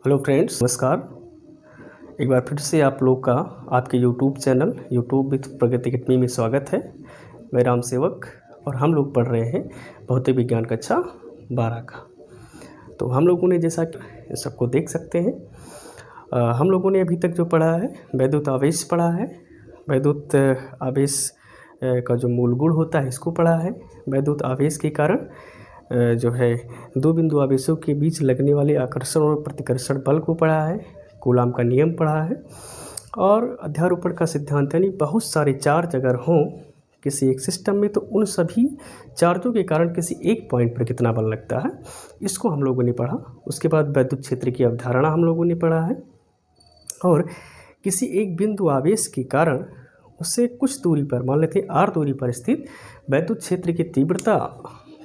Hello friends, नमस्कार। एक बार फिर से आप लोग का आपके YouTube channel YouTube with Pragati academy में स्वागत है। मैं राम सेवक और हम लोग पढ़ रहे हैं भौतिक विज्ञान कक्षा 12 का। तो हम लोगों ने जैसा कि सबको देख सकते हैं, हम लोगों ने अभी तक जो पढ़ा है वैद्युत आवेश पढ़ा है। वैद्युत आवेश का जो मूल गुण होता है इसको पढ़ा है। वैद्युत आवेश के कारण जो है दो बिंदु आवेशों के बीच लगने वाले आकर्षण और प्रतिकर्षण बल को पढ़ा है। कूलाम का नियम पढ़ा है और अध्यारोपण का सिद्धांत, यानी बहुत सारे चार्ज अगर हों किसी एक सिस्टम में तो उन सभी चार्जों के कारण किसी एक पॉइंट पर कितना बल लगता है, इसको हम लोगों ने पढ़ा। उसके बाद वैद्युत क्षेत्र की अवधारणा हम लोगों ने पढ़ा है और किसी एक बिंदु आवेश के कारण उससे कुछ दूरी पर, मान लेते हैं r दूरी पर स्थित वैद्युत क्षेत्र की तीव्रता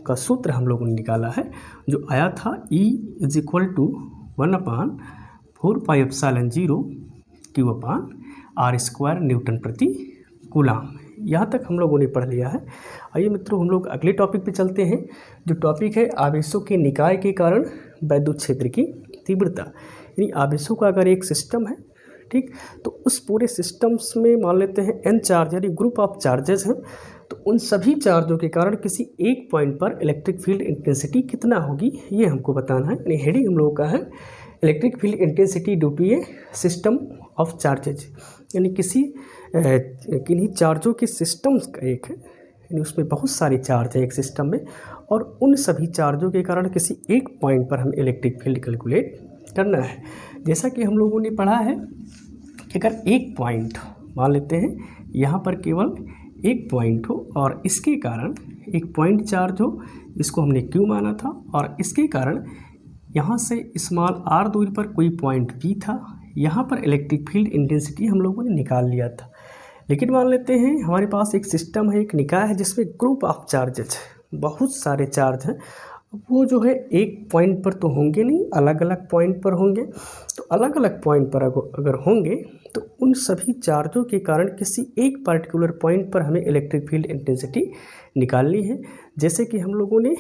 का सूत्र हम लोगों ने निकाला है, जो आया था E = 1/4πε0 Q/r² न्यूटन प्रति कूलाम। यहाँ तक हम लोगों ने पढ़ लिया है। आइए मित्रों, हम लोग अगले टॉपिक पे चलते हैं, जो टॉपिक है आवेशों के निकाय के कारण वैद्युत क्षेत्र की तीव्रता। यानी आवेशों का अगर एक सिस्टम है, ठीक, तो उस पूरे सिस्टम्स में मान लेते हैं n चार्ज, यानी ग्रुप ऑफ चार्जेस हैं, तो उन सभी चार्जों के कारण किसी एक पॉइंट पर इलेक्ट्रिक फील्ड इंटेंसिटी कितना होगी ये हमको बताना है। यानी हेडिंग हम लोगों का है electric field intensity due to a system of charges. यानी किसी किन्हीं चार्जों के सिस्टम्स का एक है, यानी उसमें बहुत सारे चार्ज हैं एक सिस्टम में, और उन सभी चार्जों के कारण किसी एक पॉइंट पर हमें इलेक्ट्रिक फील्ड कैलकुलेट करना है। जैसा कि हम लोगों ने पढ़ा है कि अगर एक पॉइंट, मान लेते हैं यहाँ पर केवल एक पॉइंट हो और इसके कारण एक पॉइंट चार्ज हो, इसको हमने Q माना था, और इसके कारण यहाँ से स्मॉल r दूरी पर कोई पॉइंट P था, यहाँ पर इलेक्ट्रिक फील्ड इंटेंसिटी हम लोगों ने निकाल लिया था। लेकिन मान लेते हैं हमारे पास एक सिस्टम है, एक निकाय है, जिसमें ग्रुप ऑफ चार्जेस, बहुत सारे चार्ज हैं। वो जो है एक पॉइंट पर तो होंगे नहीं, अलग अलग पॉइंट पर होंगे। तो अलग अलग पॉइंट पर अगर होंगे तो उन सभी चार्जों के कारण किसी एक पर्टिकुलर पॉइंट पर हमें इलेक्ट्रिक फील्ड इंटेंसिटी निकालनी है। जैसे कि हम लोगों ने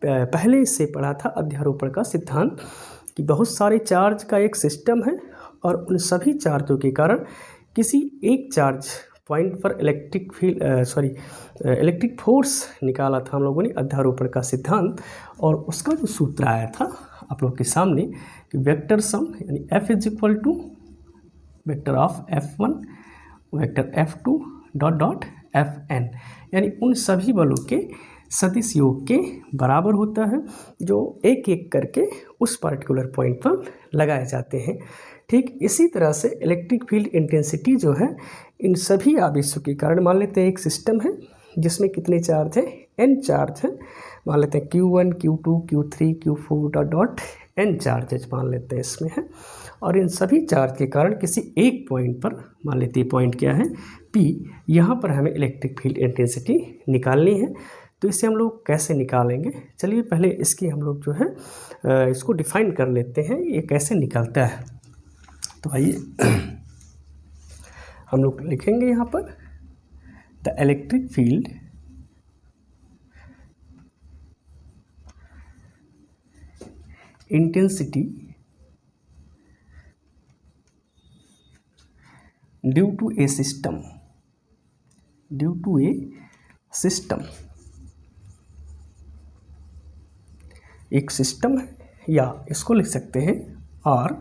पहले से पढ़ा था अध्यारोपण का सिद्धांत, कि बहुत सारे चार्ज का एक सिस्टम है और उन सभी चार्जों के कारण किसी एक चार्ज पॉइंट पर इलेक्ट्रिक फोर्स निकाला था हम लोगों ने अध्यारोपण का सिद्धांत। और उसका जो सूत्र आया था आप लोग के सामने कि वेक्टर सम, यानी F = vector of F1 vector F2 ... Fn, यानी उन सभी बलों के सदिश योग के बराबर होता है, जो एक एक करके उस पर्टिकुलर पॉइंट पर लगाए जाते हैं। ठीक इसी तरह से इलेक्ट्रिक फील्ड इंटेंसिटी जो है इन सभी आवेशों के कारण, मान लेते हैं एक सिस्टम है जिसमें कितने चार्ज हैं, n चार्ज हैं, मान लेते हैं Q1 Q2 Q3 Q4 ... n charges मान लेते हैं इसमें है, और इन सभी चार्ज के कारण किसी एक पॉइंट पर, मान लेते हैं पॉइंट क्या है P, यहाँ पर हमें इलेक्ट्रिक फील्ड इंटेंसिटी निकालनी है। तो इसे हम लोग कैसे निकालेंगे, चलिए पहले इसकी हम लोग जो है इसको डिफाइन कर लेते हैं, ये कैसे निकलता है। तो आइए हम लोग लिखेंगे यहाँ पर the electric field intensity due to a system, एक सिस्टम है, या इसको लिख सकते हैं R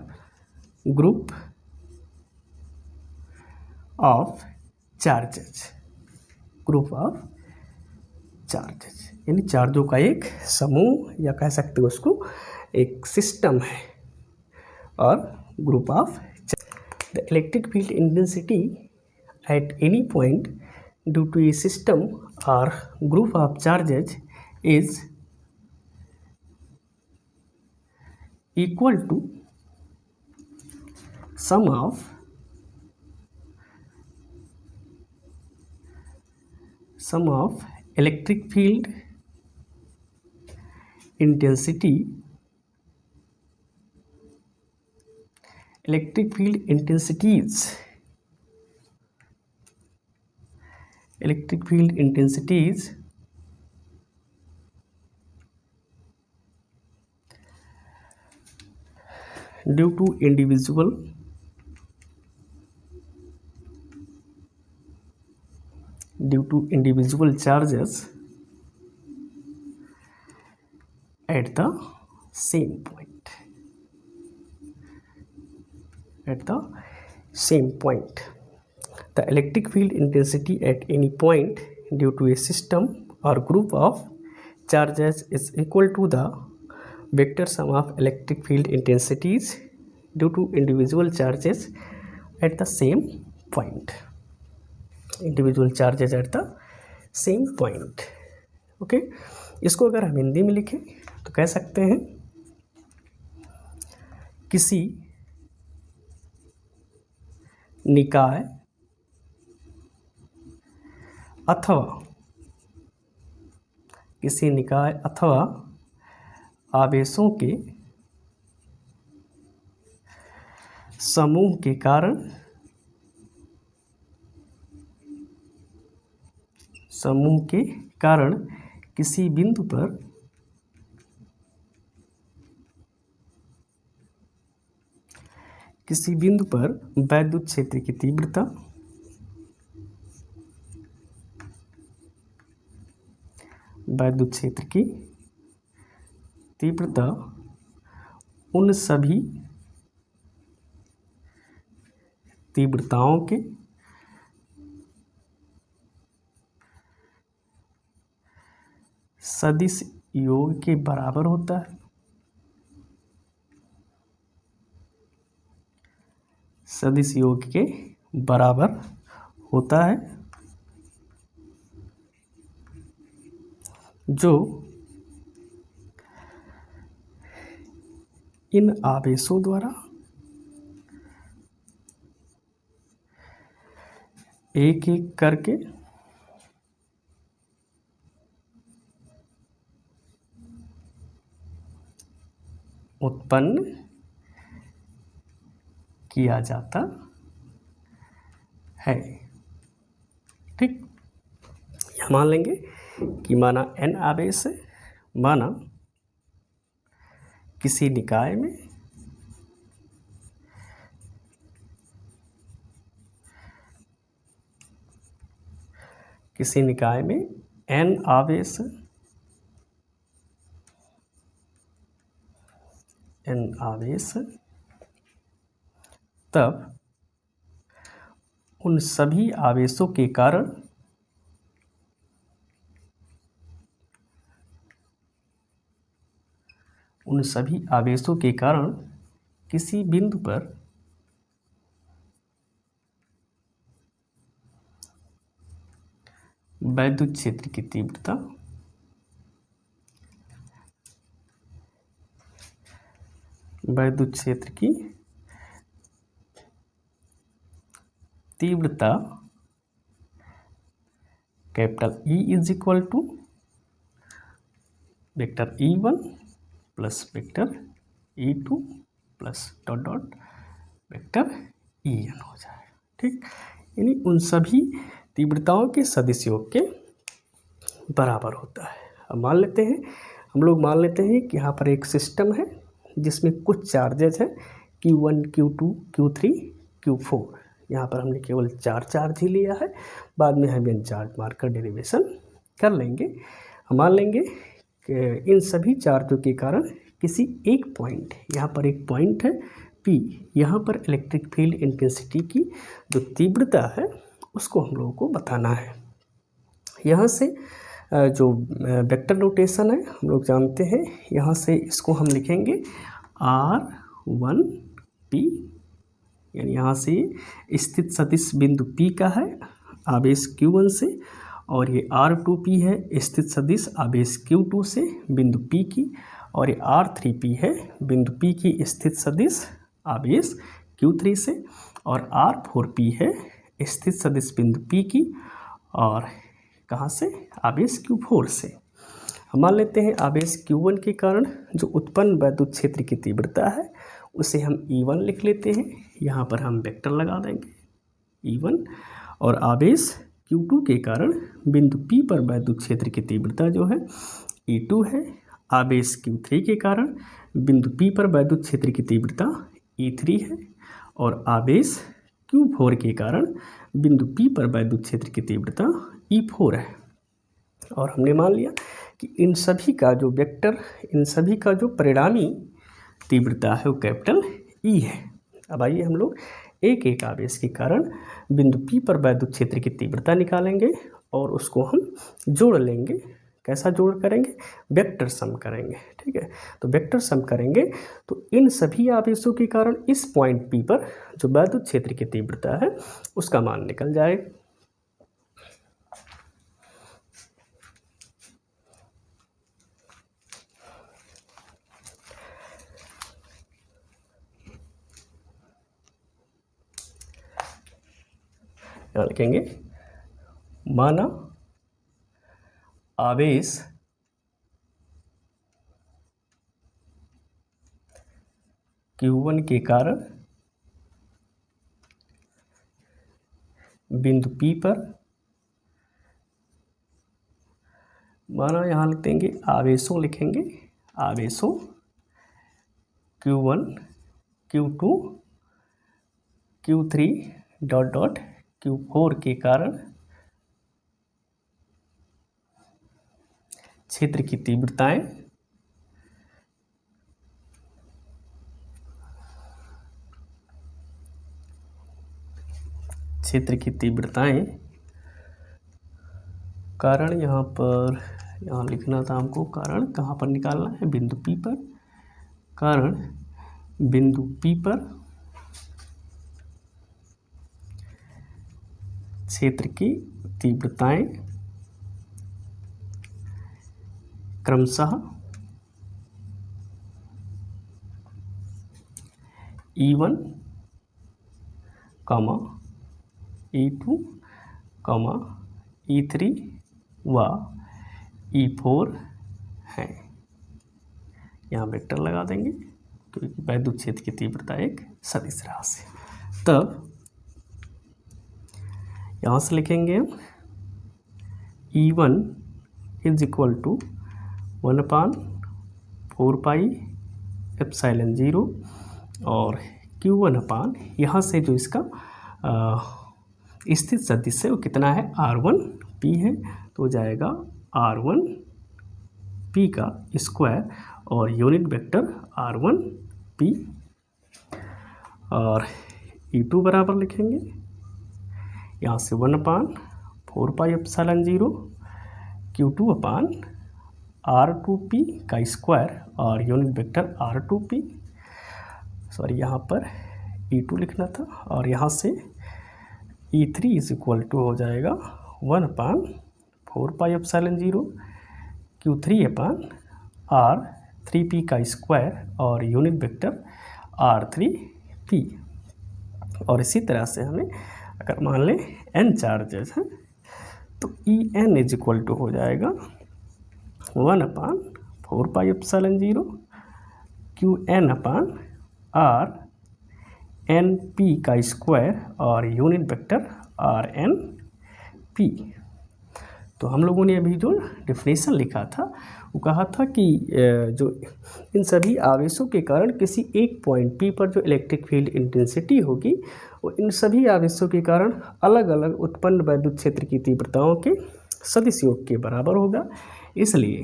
ग्रुप ऑफ चार्जेज, यानी चार्जों का एक समूह, या कह सकते हो उसको एक सिस्टम है, और group of the electric field intensity at any point due to a system और group of charges is equal to sum of electric field intensities due to individual charges at the same point. The electric field intensity at any point due to a system or group of charges is equal to the vector sum of electric field intensities due to individual charges at the same point. Individual charges at the same point. Okay इसको अगर हम हिंदी में लिखें तो कह सकते हैं किसी निकाय अथवा आवेशों के समूह के कारण किसी बिंदु पर वैद्युत क्षेत्र की तीव्रता उन सभी तीव्रताओं के सदिश योग के बराबर होता है। सदिश योग के बराबर होता है जो इन आवेशों द्वारा एक एक करके उत्पन्न किया जाता है। ठीक, यह मान लेंगे कि माना n आवेश है, माना किसी निकाय में n आवेश तब उन सभी आवेशों के कारण किसी बिंदु पर वैद्युत क्षेत्र की तीव्रता capital E is equal to vector E1 plus vector E2 plus dot dot vector En हो जाए। ठीक, यानी उन सभी तीव्रताओं के सदिश योग के बराबर होता है। अब मान लेते हैं कि यहाँ पर एक सिस्टम है जिसमें कुछ चार्जेज हैं Q1, Q2, Q3, Q4। यहाँ पर हमने केवल 4 चार्ज ही लिया है, बाद में हम इन चार्ज मार्कर डेरिवेशन कर लेंगे। हम मान लेंगे कि इन सभी चार्जों के कारण किसी एक पॉइंट, यहाँ पर एक पॉइंट है P, यहाँ पर इलेक्ट्रिक फील्ड इंटेंसिटी की जो तीव्रता है उसको हम लोगों को बताना है। यहाँ से जो वेक्टर नोटेशन है हम लोग जानते हैं, यहाँ से इसको हम लिखेंगे R1P, यानी यहाँ से स्थित सदिश बिंदु P का है आवेश Q1 से, और ये R2P है स्थित सदिश आवेश Q2 से बिंदु P की, और ये R3P है बिंदु P की स्थित सदिश आवेश Q3 से, और R4P है स्थित सदिश बिंदु P की और कहाँ से, आवेश Q4 से। हम मान लेते हैं आवेश Q1 के कारण जो उत्पन्न वैद्युत क्षेत्र की तीव्रता है उसे हम E1 लिख लेते हैं। यहाँ पर हम वेक्टर लगा देंगे E1, और आवेश Q2 के कारण बिंदु P पर वैद्युत क्षेत्र की तीव्रता जो है E2 है। आवेश Q3 के कारण बिंदु P पर वैद्युत क्षेत्र की तीव्रता E3 है और आवेश Q4 के कारण बिंदु P पर वैद्युत क्षेत्र की तीव्रता E4 है। और हमने मान लिया कि इन सभी का जो वेक्टर, इन सभी का जो परिणामी तीव्रता है वो कैपिटल E है। अब आइए हम लोग एक एक आवेश के कारण बिंदु P पर वैद्युत क्षेत्र की तीव्रता निकालेंगे और उसको हम जोड़ लेंगे। कैसा जोड़ करेंगे? वेक्टर सम करेंगे। ठीक है, तो वेक्टर सम करेंगे तो इन सभी आवेशों के कारण इस पॉइंट P पर जो वैद्युत क्षेत्र की तीव्रता है उसका मान निकल जाएगा। यहाँ लिखेंगे माना आवेश Q1 के कारण बिंदु P पर, माना यहाँ लिख देंगे आवेशों, लिखेंगे आवेशों Q1 Q2 Q3 dot dot Q4 के कारण क्षेत्र की तीव्रताएं कारण, यहाँ पर यहाँ लिखना था हमको, कारण कहाँ पर निकालना है? बिंदु P पर। कारण बिंदु P पर क्षेत्र की तीव्रताएं क्रमशः E1, E2, E3 व E4 हैं। यहाँ वेक्टर लगा देंगे क्योंकि वैद्युत क्षेत्र की तीव्रता एक सदिश राशि है। तब यहाँ से लिखेंगे हम E1 इज इक्वल टू 1/4πε0 और Q1 यहाँ से जो इसका स्थित सदिश है वो कितना है? R1P है, तो हो जाएगा R1P का स्क्वायर और यूनिट वेक्टर R1P। और E2 बराबर लिखेंगे यहाँ से 1/4πε0 Q2/R2P का स्क्वायर और यूनिट वेक्टर R2P, सॉरी यहाँ पर E2 लिखना था, और यहाँ से E3 इज इक्वल टू हो जाएगा 1/4πε0 Q3/R3P का स्क्वायर और यूनिट वेक्टर R3P। और इसी तरह से हमें अगर मान लें n चार्जेस हैं तो En इज इक्वल टू हो जाएगा 1/4πε0 Qn/RnP का स्क्वायर और यूनिट वेक्टर RnP। तो हम लोगों ने अभी जो डेफिनेशन लिखा था वो कहा था कि जो इन सभी आवेशों के कारण किसी एक पॉइंट P पर जो इलेक्ट्रिक फील्ड इंटेंसिटी होगी वो इन सभी आवेशों के कारण अलग अलग उत्पन्न वैद्युत क्षेत्र की तीव्रताओं के सदिश योग के बराबर होगा। इसलिए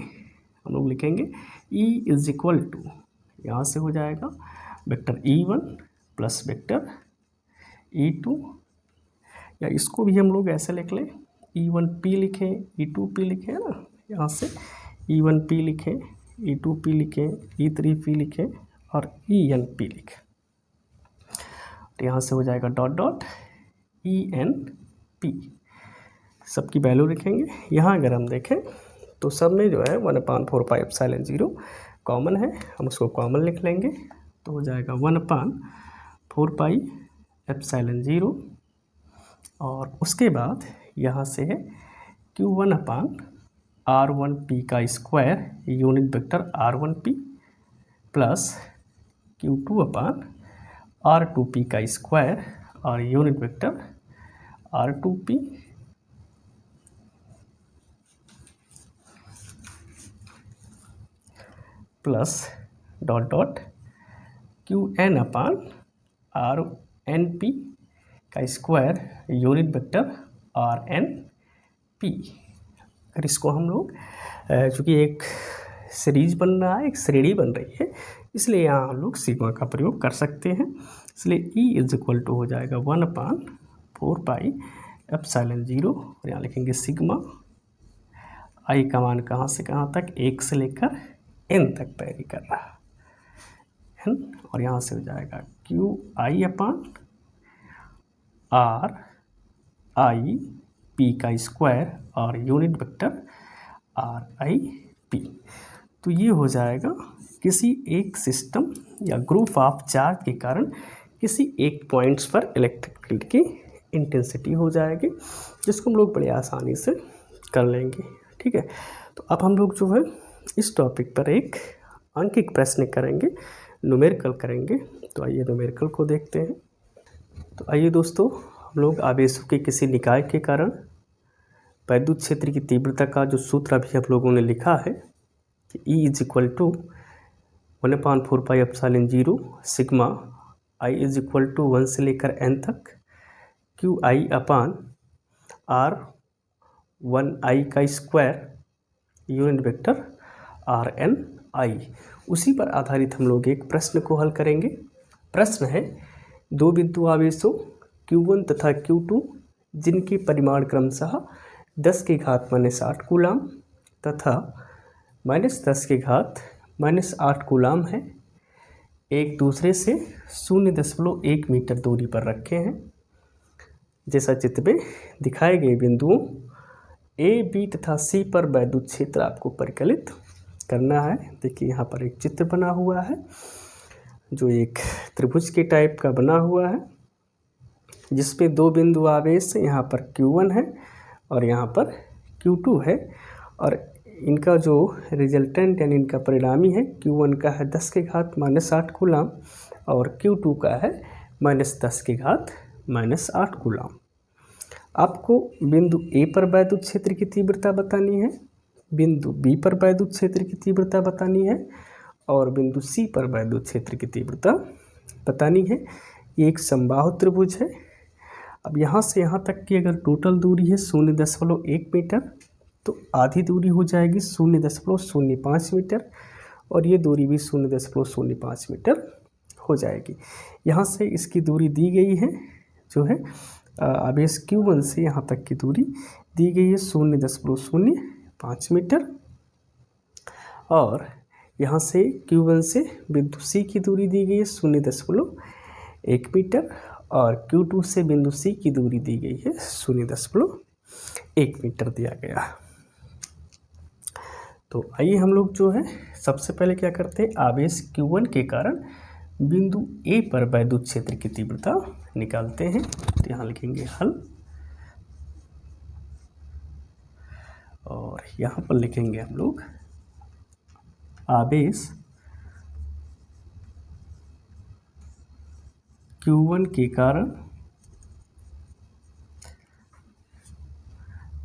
हम लोग लिखेंगे E इज इक्वल टू, यहाँ से हो जाएगा vector E1 plus vector E2, या इसको भी हम लोग ऐसे लिख लें E1P लिखें E2P लिखें, है ना। यहाँ से E1P लिखें, E2P लिखें, E3P लिखें और ENP लिखें। तो यहाँ से हो जाएगा डॉट डॉट ENP, सबकी वैल्यू लिखेंगे। यहाँ अगर हम देखें तो सब में जो है 1/4πε0 कॉमन है, हम उसको कॉमन लिख लेंगे तो हो जाएगा 1/4πε0 और उसके बाद यहाँ से है Q1/R1P का square unit vector R1P plus Q2/R2P का स्क्वायर और unit vector R2P plus dot dot Qn/R1 R N P का square unit vector R N P. अगर इसको हम लोग चूँकि एक सीरीज बन रहा है, एक श्रेणी बन रही है, इसलिए यहाँ हम लोग सिग्मा का प्रयोग कर सकते हैं। इसलिए E इज इक्वल टू हो जाएगा 1/4 पाई एप्सिलॉन 0 और यहाँ लिखेंगे सिग्मा। आई का मान कहाँ से कहाँ तक, 1 से लेकर n तक वैरी कर रहा है n, और यहाँ से हो जाएगा Q I upon R I P का स्क्वायर और unit vector are I P. तो ये हो जाएगा किसी एक सिस्टम या ग्रुप ऑफ चार्ज के कारण किसी एक पॉइंट्स पर इलेक्ट्रिक फील्ड की इंटेंसिटी हो जाएगी, जिसको हम लोग बड़ी आसानी से कर लेंगे। ठीक है, तो अब हम लोग जो है इस टॉपिक पर एक अंकित प्रश्न करेंगे, न्यूमेरिकल करेंगे। तो आइए न्यूमेरिकल को देखते हैं। तो आइए दोस्तों, हम लोग आवेशों के किसी निकाय के कारण वैद्युत क्षेत्र की तीव्रता का जो सूत्र अभी हम लोगों ने लिखा है कि E is equal to 1/4 pi epsilon 0 sigma I is equal to 1 से लेकर n तक Q I upon R 1I का square unit vector R N I. उसी पर आधारित हम लोग एक प्रश्न को हल करेंगे। प्रश्न है, दो बिंदु आवेशों Q1 तथा Q2 जिनकी परिमाण क्रमशः 10 की घात -8 कूलाम तथा -10 की घात -8 कूलाम है, एक दूसरे से 0.1 मीटर दूरी पर रखे हैं। जैसा चित्र में दिखाए गए बिंदुओं A, B तथा C पर वैद्युत क्षेत्र आपको परिकलित करना है। देखिए यहाँ पर एक चित्र बना हुआ है जो एक त्रिभुज के टाइप का बना हुआ है, जिसपे दो बिंदु आवेश यहाँ पर Q1 है और यहाँ पर Q2 है, और इनका जो रिजल्टेंट यानी इनका परिणामी है Q1 का है 10 की घात -8 कूलाम और Q2 का है -10 की घात -8 कूलाम। आपको बिंदु A पर वैद्युत क्षेत्र की तीव्रता बतानी है, बिंदु B पर वैद्युत क्षेत्र की तीव्रता बतानी है और बिंदु C पर वैद्युत क्षेत्र की तीव्रता बतानी है। ये एक समबाहु त्रिभुज है। अब यहाँ से यहाँ तक की अगर टोटल दूरी है 0.1 मीटर, तो आधी दूरी हो जाएगी 0.05 मीटर और ये दूरी भी 0.05 मीटर हो जाएगी। यहाँ से इसकी दूरी दी गई है, जो है आवेश Q1 से यहाँ तक की दूरी दी गई है 0.05 मीटर, और यहाँ से Q1 से बिंदु C की दूरी दी गई है 0.1 मीटर और Q2 से बिंदु C की दूरी दी गई है 0.1 मीटर दिया गया। तो आइए हम लोग जो है सबसे पहले क्या करते हैं, आवेश Q1 के कारण बिंदु A पर वैद्युत क्षेत्र की तीव्रता निकालते हैं। तो यहाँ लिखेंगे हल और यहाँ पर लिखेंगे हम लोग आवेश Q1 के कारण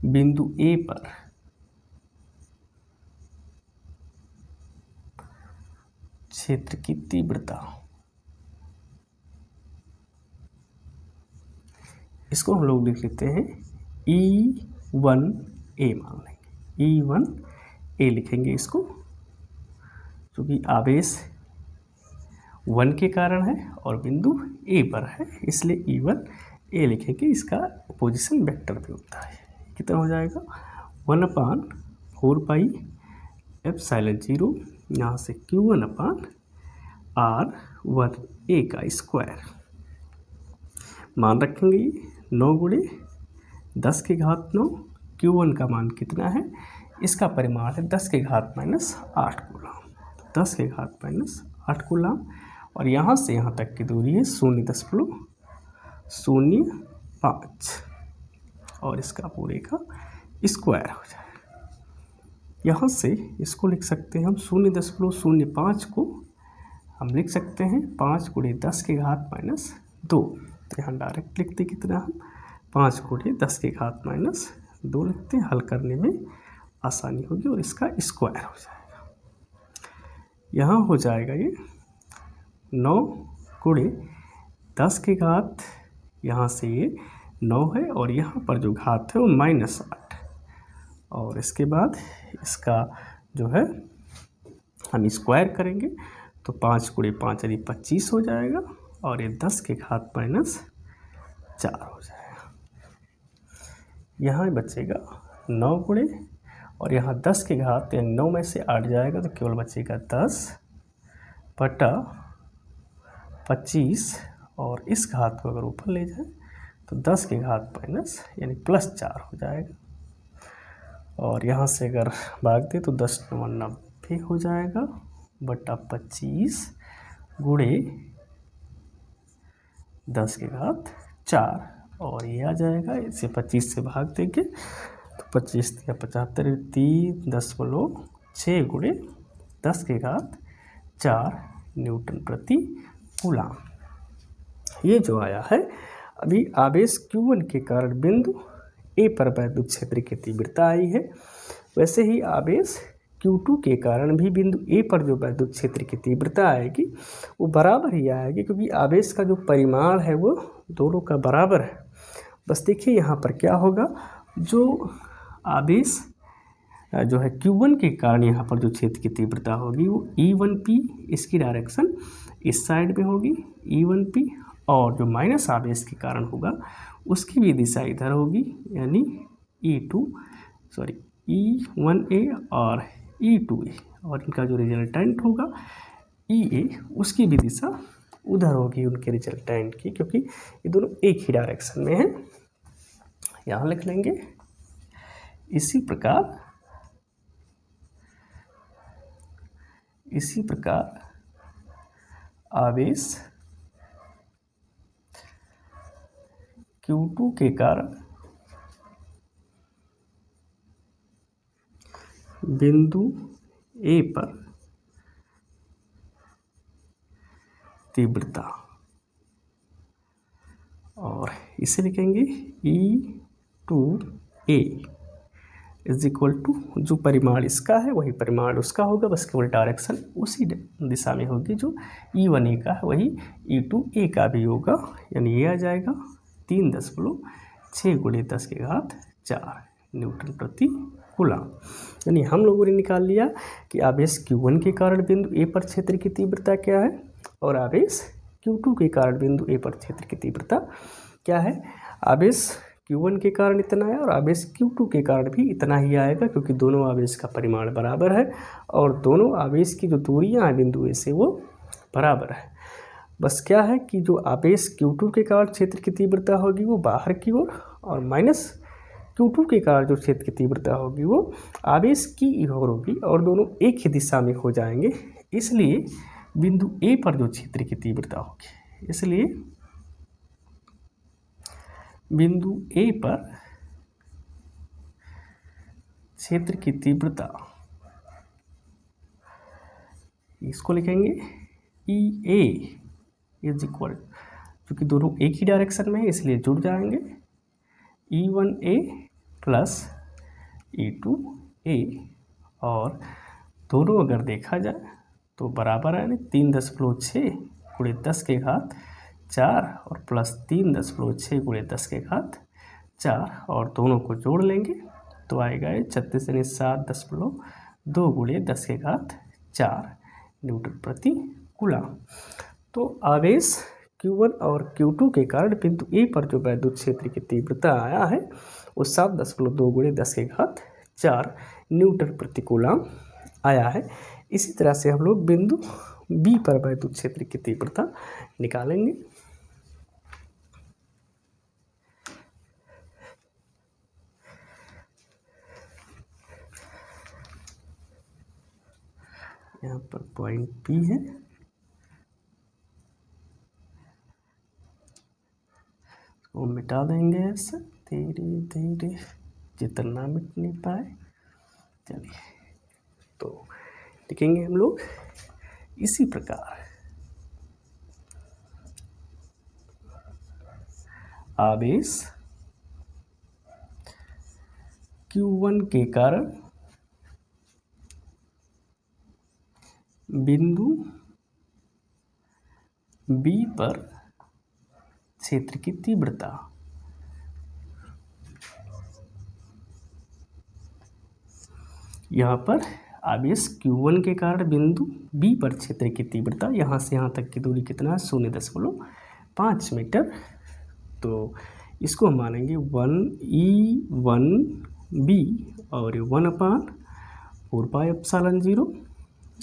बिंदु A पर क्षेत्र की तीव्रता, इसको हम लोग लिख लेते हैं E1A मान लेंगे, E1A लिखेंगे इसको, क्योंकि आवेश 1 के कारण है और बिंदु A पर है, इसलिए E1A लिखेंगे। इसका पोजीशन वेक्टर भी होता है। कितना हो जाएगा 1/4 पाई एप्सिलॉन 0 यहाँ से Q1 अपान R1A का स्क्वायर। मान रखेंगे 9 गुणे 10 की घात 9, Q1 का मान कितना है, इसका परिमाण है 10 की घात -8 कूलाम, 10 की घात -8 कूलाम, और यहाँ से यहाँ तक की दूरी है 0.05 और इसका पूरे का स्क्वायर हो जाएगा। यहाँ से इसको लिख सकते हैं हम 0.05 को हम लिख सकते हैं 5 गुणे 10 की घात -2। तो यहाँ डायरेक्ट लिखते कितना हम 5 गुणे 10 की घात -2 लिखते हैं, हल करने में आसानी होगी और इसका स्क्वायर हो जाएगा। यहाँ हो जाएगा ये 9 गुणे 10 के घात, यहाँ से ये 9 है और यहाँ पर जो घात है वो -8, और इसके बाद इसका जो है हम स्क्वायर करेंगे तो 5 × 5 यानी 25 हो जाएगा, और ये 10 के घात -4 हो जाएगा। यहाँ बचेगा 9 गुणे, और यहाँ 10 के घात यानी 9 में से 8 जाएगा तो केवल बचेगा 10/25, और इस घात को अगर ऊपर ले जाए तो 10 के घात माइनस यानी +4 हो जाएगा, और यहाँ से अगर भाग दे तो 10 × 9 90 हो जाएगा बटा 25 गुणे 10 के घात 4, और ये आ जाएगा, इसे 25 से भाग देंगे तो 25 × 75 3.6 गुणे 10 के घात 4 न्यूटन प्रति कूलाम। ये जो आया है अभी आवेश Q1 के कारण बिंदु A पर वैद्युत क्षेत्र की तीव्रता आई है, वैसे ही आवेश Q2 के कारण भी बिंदु A पर जो वैद्युत क्षेत्र की तीव्रता आएगी वो बराबर ही आएगी, क्योंकि आवेश का जो परिमाण है वो दोनों का बराबर है। बस देखिए यहाँ पर क्या होगा, जो आवेश जो है Q1 के कारण यहाँ पर जो क्षेत्र की तीव्रता होगी वो E1P, इसकी डायरेक्शन इस साइड में होगी E1P, और जो माइनस आवेश के कारण होगा उसकी भी दिशा इधर होगी, यानी E1A और E2A, और इनका जो रिजल्टेंट होगा EA, उसकी भी दिशा उधर होगी उनके रिजल्टेंट की, क्योंकि ये दोनों एक ही डायरेक्शन में हैं। यहाँ लिख लेंगे। इसी प्रकार आवेश Q2 के कारण बिंदु A पर तीव्रता, और इसे लिखेंगे E2A इज इक्वल टू, जो परिमाण इसका है वही परिमाण उसका होगा, बस केवल डायरेक्शन उसी दिशा में होगी, जो E1A का है वही E2A का भी होगा, यानी ये आ जाएगा 3.6 गुणे 10 के घात 4 न्यूटन प्रति कूलाम। यानी हम लोगों ने निकाल लिया कि आवेश Q1 के कारण बिंदु A पर क्षेत्र की तीव्रता क्या है, और आवेश Q2 के कारण बिंदु A पर क्षेत्र की तीव्रता क्या है। आवेश Q1 के कारण इतना है और आवेश Q2 के कारण भी इतना ही आएगा, क्योंकि दोनों आवेश का परिमाण बराबर है और दोनों आवेश की जो दूरियां हैं बिंदु A से वो बराबर है। बस क्या है कि जो आवेश Q2 के कारण क्षेत्र की तीव्रता होगी वो बाहर की ओर, और माइनस Q2 के कारण जो क्षेत्र की तीव्रता होगी वो आवेश की ओर होगी, और दोनों एक ही दिशा में हो जाएंगे। इसलिए बिंदु A पर जो क्षेत्र की तीव्रता होगी, इसलिए बिंदु A पर क्षेत्र की तीव्रता, इसको लिखेंगे EA इज इक्वल, क्योंकि दोनों एक ही डायरेक्शन में है इसलिए जुड़ जाएंगे, E1A प्लस E2A, और दोनों अगर देखा जाए तो बराबर है, 3.6 गुणे 10 के घात 4 और प्लस 3.6 गुणे 10 के घात 4, और दोनों को जोड़ लेंगे तो आएगा ये 36 यानी 7.2 गुणे 10 के घात 4 न्यूटन प्रति कूलाम। तो आवेश Q1 और Q2 के कारण बिंदु A पर जो वैद्युत क्षेत्र की तीव्रता आया है वो 7.2 गुणे 10 के घात 4 न्यूटन प्रति कूलाम आया है। इसी तरह से हम लोग बिंदु B पर वैद्युत क्षेत्र की तीव्रता निकालेंगे। यहाँ पर पॉइंट P है, वो मिटा देंगे ऐसे धीरे धीरे जितना मिट नहीं पाए। चलिए तो लिखेंगे हम लोग इसी प्रकार आवेश Q1 के कारण बिंदु B पर क्षेत्र की तीव्रता। यहाँ पर आवेश Q1 के कारण बिंदु B पर क्षेत्र की तीव्रता, यहाँ से यहाँ तक की दूरी कितना है, 0.5 मीटर। तो इसको हम मानेंगे 1E1B और 1/4πε0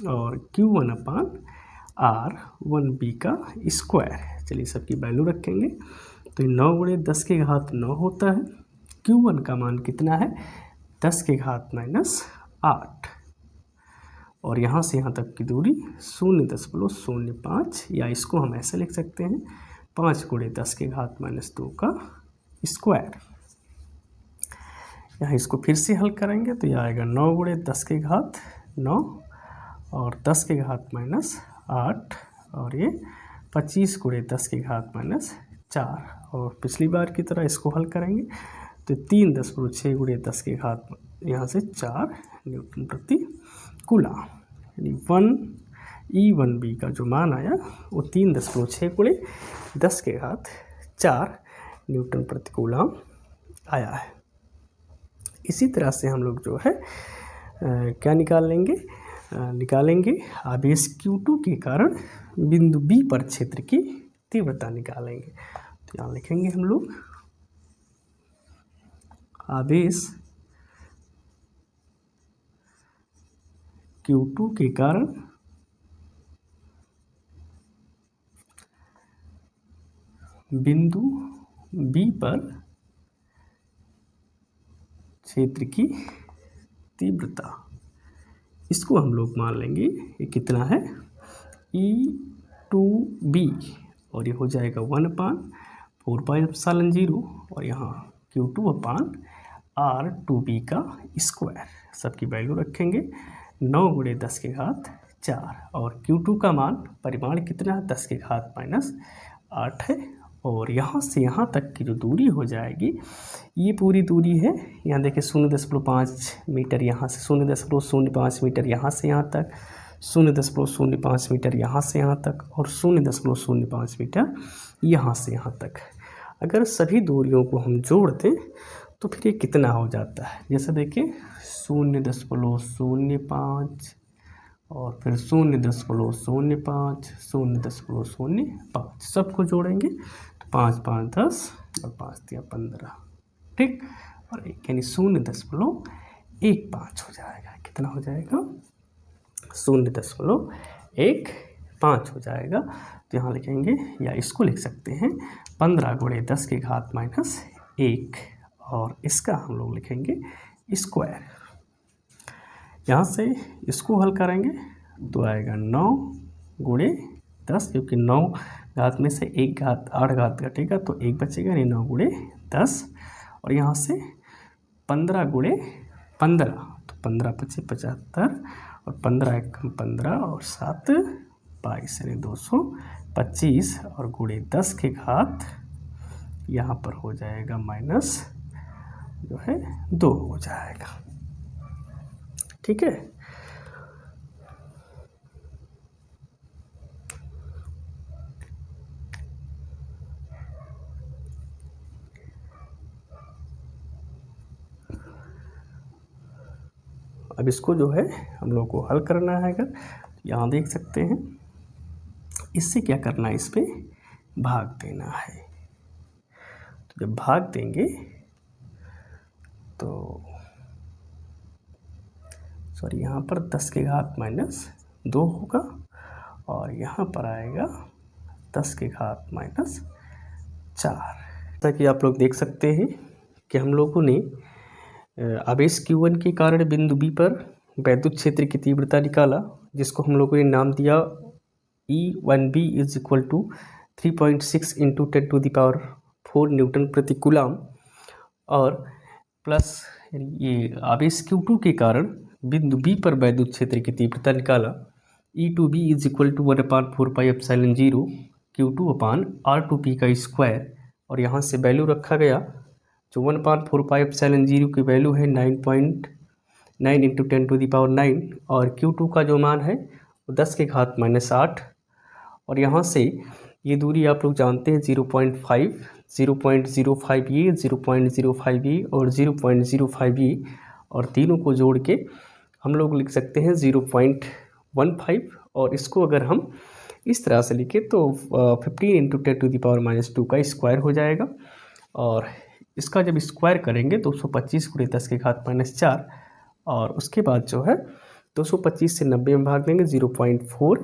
और Q1/R1B का स्क्वायर। चलिए सबकी वैल्यू रखेंगे। तो 9 × 10⁻9 होता है। Q1 का मान कितना है, 10⁻8 और यहाँ से यहाँ तक की दूरी 0.05, या इसको हम ऐसे लिख सकते हैं 5 × 10⁻2 का स्क्वायर। यहाँ इसको फिर से हल करेंगे तो यह आएगा 9 × 10⁻9 और 10⁻8 और ये 25 × 10⁻4 और पिछली बार की तरह इसको हल करेंगे तो 3.6 × 10⁻, यहाँ से 4 न्यूटन प्रति कूलम, यानी 1E1B का जो मान आया वो 3.6 × 10⁻4 न्यूटन प्रति कूलम आया है। इसी तरह से हम लोग जो है क्या निकालेंगे आवेश Q2 के कारण बिंदु B पर क्षेत्र की तीव्रता निकालेंगे। तो यहाँ लिखेंगे हम लोग आवेश Q2 के कारण बिंदु B पर क्षेत्र की तीव्रता, इसको हम लोग मान लेंगे ये कितना है, E2B और ये हो जाएगा 1/4πε0 और यहाँ Q2/R2B का स्क्वायर। सबकी वैल्यू रखेंगे 9 × 10⁻4 और Q2 का मान परिमाण कितना है, 10⁻8 है और यहाँ से यहाँ तक की जो दूरी हो जाएगी ये पूरी दूरी है, यहाँ देखिए 0.5 मीटर, यहाँ से 0.05 मीटर, यहाँ से यहाँ तक 0.05 मीटर, यहाँ से यहाँ तक और 0.05 मीटर यहाँ से यहाँ तक। अगर सभी दूरियों को हम जोड़ दें तो फिर ये कितना हो जाता है, जैसे देखिए 0.05 और फिर 0.05, 0.05, सबको जोड़ेंगे तो 5 × 5 = 10 और 5 × 3 = 15, ठीक, और यानी 0.15 हो जाएगा। कितना हो जाएगा, 0.15 हो जाएगा। तो यहाँ लिखेंगे या इसको लिख सकते हैं 15 × 10⁻1 और इसका हम लोग लिखेंगे स्क्वायर। यहाँ से इसको हल करेंगे तो आएगा 9 × 10, क्योंकि 9 घात में से 1 घात 8 घात घटेगा तो 1 बचेगा, यानी 9 × 10 और यहाँ से 15 × 15 तो 15 × 5 = 75 और 15 × 1 = 15 और 7 = 22, यानी 225 और × 10 की घात यहाँ पर हो जाएगा माइनस जो है 2 हो जाएगा, ठीक है। अब इसको जो है हम लोग को हल करना है। अगर यहाँ देख सकते हैं, इससे क्या करना है, इस पे भाग देना है। तो जब भाग देंगे तो सॉरी यहाँ पर 10⁻−2 होगा और यहाँ पर आएगा 10⁻−4। जैसा कि आप लोग देख सकते हैं कि हम लोगों ने आवेश Q1 के कारण बिंदु B पर वैद्युत क्षेत्र की तीव्रता निकाला, जिसको हम लोगों ने नाम दिया E1B = 3.6 × 10⁴ न्यूटन प्रति कूलम, और प्लस ये आवेश Q2 के कारण बिंदु B पर वैद्युत क्षेत्र की तीव्रता निकाला E2B = 1/4πε0 Q2/R2B का स्क्वायर, और यहाँ से वैल्यू रखा गया जो 1/4πε0 की वैल्यू है 9.9 × 10⁹ और Q2 का जो मान है वो 10⁻8 और यहाँ से ये दूरी आप लोग जानते हैं 0.5, 0.05 ये, 0.05 ये और 0.05 ये, और तीनों को जोड़ के हम लोग लिख सकते हैं 0.15। और इसको अगर हम इस तरह से लिखें तो 15 × 10⁻² का स्क्वायर हो जाएगा। और इसका जब स्क्वायर करेंगे तो 225 × 10⁻⁴, और उसके बाद जो है 225 से 90 में भाग देंगे, 0.4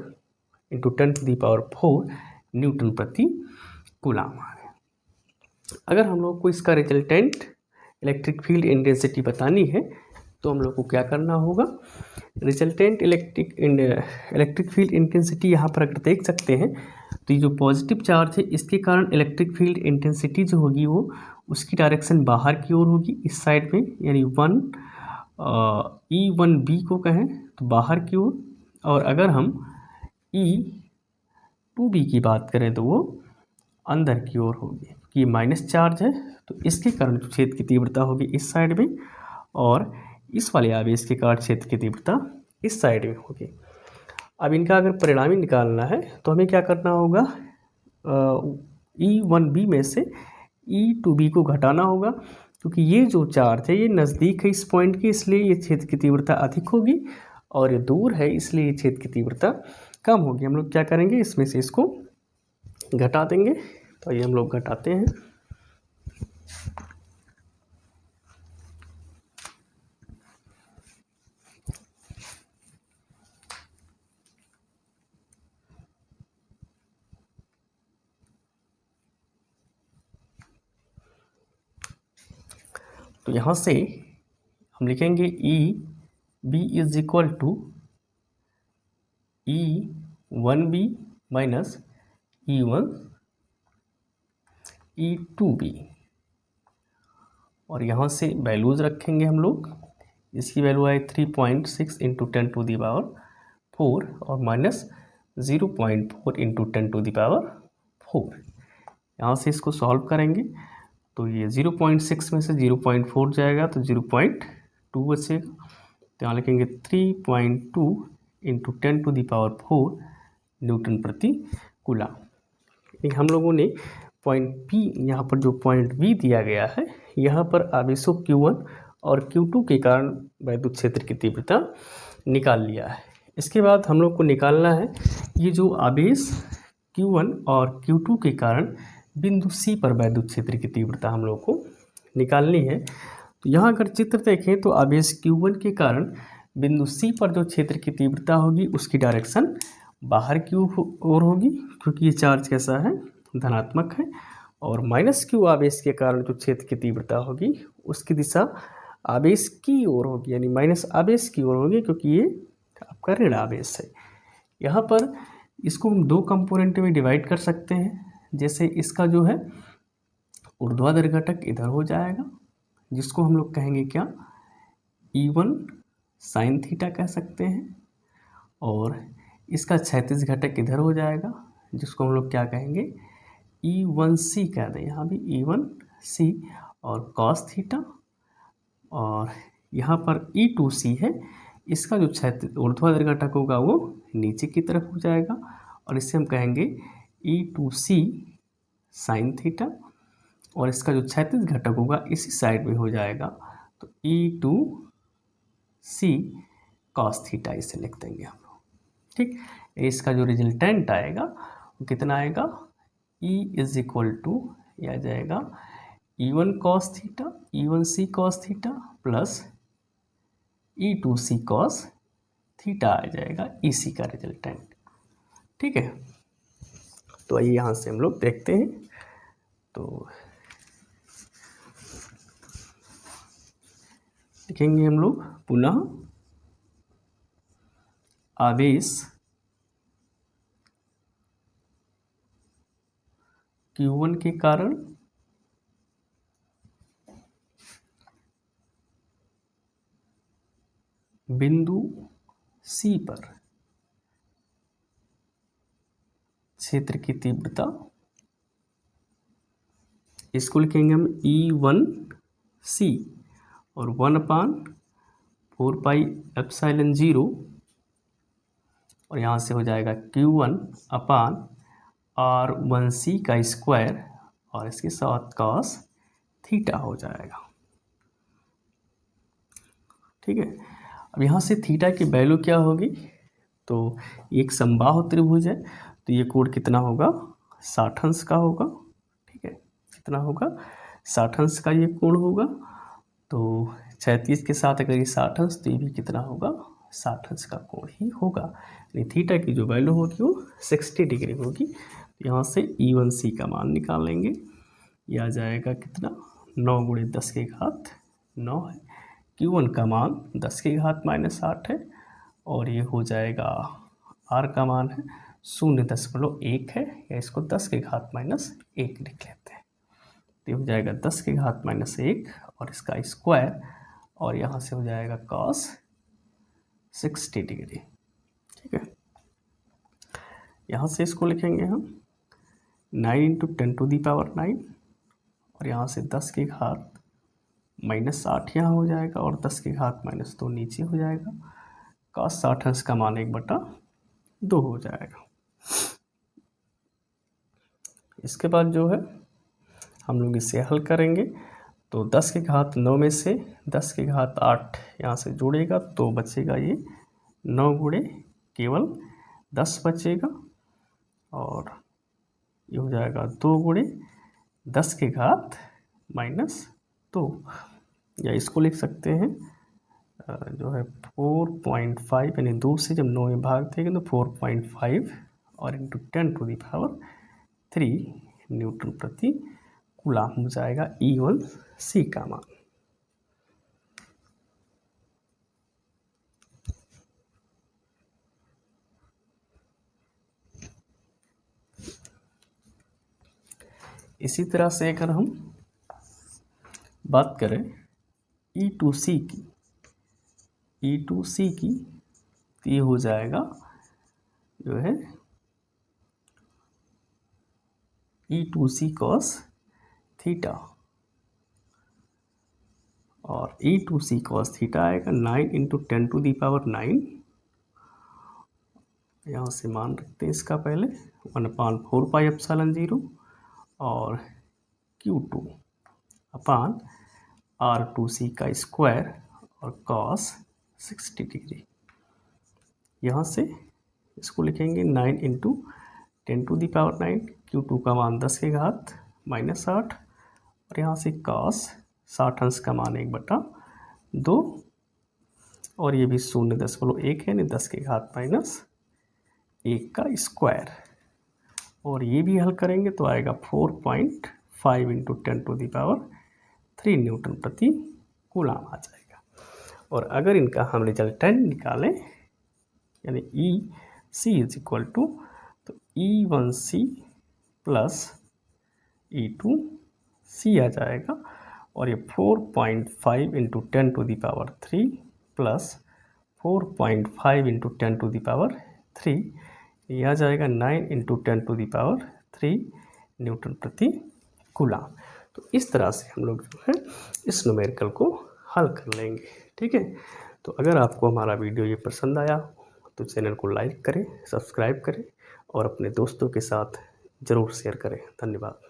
× 10⁴ न्यूटन प्रति कूलाम आ गया। अगर हम लोग को इसका रिजल्टेंट इलेक्ट्रिक फील्ड इंटेंसिटी बतानी है तो हम लोग को क्या करना होगा। रिजल्टेंट इलेक्ट्रिक फील्ड इंटेंसिटी यहाँ पर अगर देख सकते हैं तो ये जो पॉजिटिव चार्ज है इसके कारण इलेक्ट्रिक फील्ड इंटेंसिटी जो होगी वो उसकी डायरेक्शन बाहर की ओर होगी, इस साइड में, यानी E1B को कहें तो बाहर की ओर, और अगर हम E2B की बात करें तो वो अंदर की ओर होगी। कि माइनस चार्ज है तो इसके कारण क्षेत्र की तीव्रता होगी इस साइड में, और इस वाले आवेश के कारण क्षेत्र की तीव्रता इस साइड में होगी। अब इनका अगर परिणामी निकालना है तो हमें क्या करना होगा, E1B में से E2B को घटाना होगा, क्योंकि ये जो चार्ज है ये नज़दीक है इस पॉइंट के, इसलिए ये क्षेत्र की तीव्रता अधिक होगी, और ये दूर है इसलिए ये क्षेत्र की तीव्रता कम होगी। हम लोग क्या करेंगे, इसमें से इसको घटा देंगे। तो ये हम लोग घटाते हैं। तो यहाँ से हम लिखेंगे EB = E1B माइनस E2B, और यहाँ से वैल्यूज़ रखेंगे हम लोग। इसकी वैल्यू आए 3.6 × 10⁴ और माइनस 0.4 × 10⁴। यहाँ से इसको सॉल्व करेंगे तो ये 0.6 में से 0.4 जाएगा तो 0.2 बचेगा। तो यहाँ लिखेंगे 3.2 × 10⁴ न्यूटन प्रति कूलाम। हम लोगों ने पॉइंट P, यहाँ पर जो पॉइंट B दिया गया है, यहाँ पर आवेशों Q1 और Q2 के कारण वैद्युत क्षेत्र की तीव्रता निकाल लिया है। इसके बाद हम लोग को निकालना है ये जो आवेश Q1 और Q2 के कारण बिंदु C पर वैद्युत क्षेत्र की तीव्रता हम लोग को निकालनी है। तो यहाँ अगर चित्र देखें तो आवेश Q1 के कारण बिंदु C पर जो क्षेत्र की तीव्रता होगी उसकी डायरेक्शन बाहर की ओर होगी, क्योंकि ये चार्ज कैसा है, धनात्मक है, और -Q आवेश के कारण जो क्षेत्र की तीव्रता होगी उसकी दिशा आवेश की ओर होगी, यानी माइनस आवेश की ओर होगी, क्योंकि ये आपका ऋण आवेश है। यहाँ पर इसको हम दो कंपोनेंट में डिवाइड कर सकते हैं। जैसे इसका जो है ऊर्ध्वाधर घटक इधर हो जाएगा, जिसको हम लोग कहेंगे क्या, E1 sin थीटा कह सकते हैं, और इसका क्षैतिज घटक इधर हो जाएगा, जिसको हम लोग क्या कहेंगे, E1C कह दें, यहाँ भी E1C, और cos थीटा, और यहाँ पर E2C है, इसका जो क्षैतिज ऊर्ध्वाधर घटक होगा वो नीचे की तरफ हो जाएगा, और इसे हम कहेंगे E2C sin थीटा, और इसका जो क्षैतिज घटक होगा इसी साइड में हो जाएगा, तो E2C cos थीटा इसे लिख देंगे हम लोग। ठीक, इसका जो रिजल्टेंट आएगा वो कितना आएगा, E = यह आ जाएगा E1 cos theta, E1C cos theta plus E2C cos theta आ जाएगा, EC का रिजल्टेंट। ठीक है, तो आइए यहाँ से हम लोग देखते हैं। तो लिखेंगे हम लोग पुनः आवेश Q1 के कारण बिंदु C पर क्षेत्र की तीव्रता, इसको लिखेंगे हम E1C और 1/4πε0, और यहाँ से हो जाएगा Q1/r r1c का स्क्वायर और इसके साथ cos थीटा हो जाएगा। ठीक है, अब यहाँ से थीटा की वैल्यू क्या होगी, तो एक समबाहु त्रिभुज है तो ये कोण कितना होगा, 60 अंश का होगा। ठीक है, कितना होगा, 60 अंश का ये कोण होगा। तो 36 के साथ अगर ये 60 अंश तो ये भी कितना होगा, 60 अंश का कोण ही होगा। यानी थीटा की जो वैल्यू होगी वो 60 डिग्री होगी। तो यहाँ से E1C का मान निकाल लेंगे, ये आ जाएगा कितना, 9 गुणे 10 के घात 9 है। Q1 का मान 10 के घात -8 है और ये हो जाएगा, R का मान है 0.1 है, या इसको 10 के घात -1 लिख लेते हैं। तो हो जाएगा 10 के घात -1 और इसका स्क्वायर, और यहाँ से हो जाएगा cos 60 डिग्री। ठीक है, यहाँ से इसको लिखेंगे हम 9 × 10⁻⁹ और यहाँ से 10 के घात -8 यहाँ हो जाएगा और 10 के घात -2 नीचे हो जाएगा। cos 60 अंश का मान 1/2 हो जाएगा। इसके बाद जो है हम लोग इसे हल करेंगे, तो 10 के घात 9 में से 10 के घात 8 यहाँ से जोड़ेगा तो बचेगा ये 9 गुणे केवल 10 बचेगा, और ये हो जाएगा 2 गुणे 10 के घात -2, या इसको लिख सकते हैं जो है 4.5, यानी 2 से जब 9 में भाग देंगे तो 4.5 और इंटू 10⁻³ न्यूटन प्रति कूलाम हो जाएगा E1C का मान। इसी तरह से अगर हम बात करें E2C की, तो ये हो जाएगा जो है E2C cos थीटा, और E2C cos थीटा आएगा 9 × 10⁹। यहाँ से मान रखते हैं इसका पहले 1/4πε0 और Q2 अपान R2C का स्क्वायर और cos 60 डिग्री। यहाँ से इसको लिखेंगे 9 × 10⁹, Q2 का मान 10 के घात -8 और यहाँ से cos 60 अंश का मान 1/2 और ये भी 0.1 है, 10 के घात -1 का स्क्वायर, और ये भी हल करेंगे तो आएगा 4.5 × 10⁻³ न्यूटन प्रति कूलाम आ जाएगा। और अगर इनका हम रिजल्टेंट निकालें यानी EC = तो E1C + E2C आ जाएगा, और ये 4.5 × 10⁻³ + 4.5 × 10⁻³ ये आ जाएगा 9 × 10⁻³ न्यूटन प्रति कूलाम। तो इस तरह से हम लोग जो है इस न्यूमेरिकल को हल कर लेंगे। ठीक है, तो अगर आपको हमारा वीडियो ये पसंद आया तो चैनल को लाइक करें, सब्सक्राइब करें और अपने दोस्तों के साथ ज़रूर शेयर करें। धन्यवाद।